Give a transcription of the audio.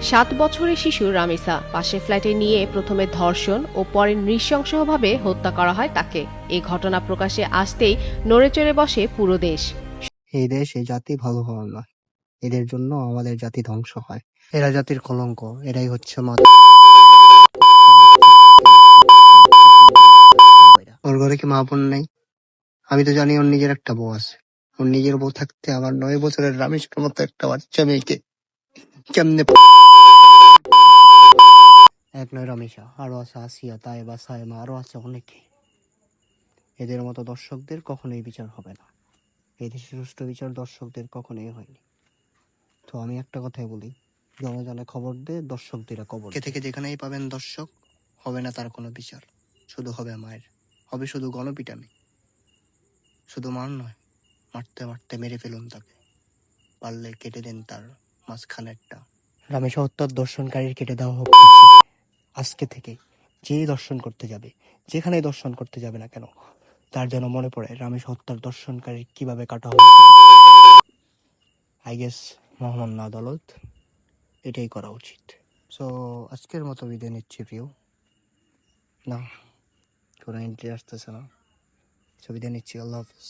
7 বছরের শিশু রামিসা পাশের ফ্ল্যাটে নিয়ে প্রথমে ধর্ষণ ও পরে নৃশংসভাবে হত্যা করা হয় তাকে। এই ঘটনা প্রকাশে আসতেই নড়েচড়ে বসে পুরো দেশ। এই দেশ এই জাতি ভালো হওয়ার নয়, এদের জন্য আমাদের জাতি ধ্বংস হয়। এরা জাতির কলঙ্ক, এরাই হচ্ছে ওর ঘরে কি মা বোন নেই? আমি তো জানি ওর নিজের একটা বউ আছে। ওর নিজের বউ থাকতে আমার 9 বছরের রামেশের মতো একটা বাচ্চা মেয়েকে কেমনে এক নয় রমেশা, আরো আছে আসিয়া, তাইবা, সাইমা, আরো আছে অনেকে। এদের মতো দর্শকদের কখনোই বিচার হবে না। এই দেশের সুষ্ঠু বিচার দর্শকদের কখনোই হয়নি। তো আমি একটা কথাই বলি, জনে জনে খবর দে, দর্শকদের খবর থেকে যেখানেই পাবেন দর্শক, হবে না তার কোনো বিচার, শুধু হবে মায়ের, হবে শুধু গণপিটানি। শুধু মার নয়, মারতে মারতে মেরে ফেলুন তাকে, পারলে কেটে দেন তার মাঝখানেরটা। রামেশ হত্যার দর্শনকারীর কেটে দেওয়া হোক আজকে থেকে। যেই দর্শন করতে যাবে, যেখানে দর্শন করতে যাবে না কেন, তার যেন মনে পড়ে রামেশ হত্যার দর্শনকারী কিভাবে কাটা হয়েছে। আই গেস মহামান্য আদালত এটাই করা উচিত। সো আজকের মতো বিদায় নিচ্ছি প্রিয়। না, কোনো এন্ট্রি আসতেছে না, সো বিদায় নিচ্ছি। আল্লাহ হাফিজ।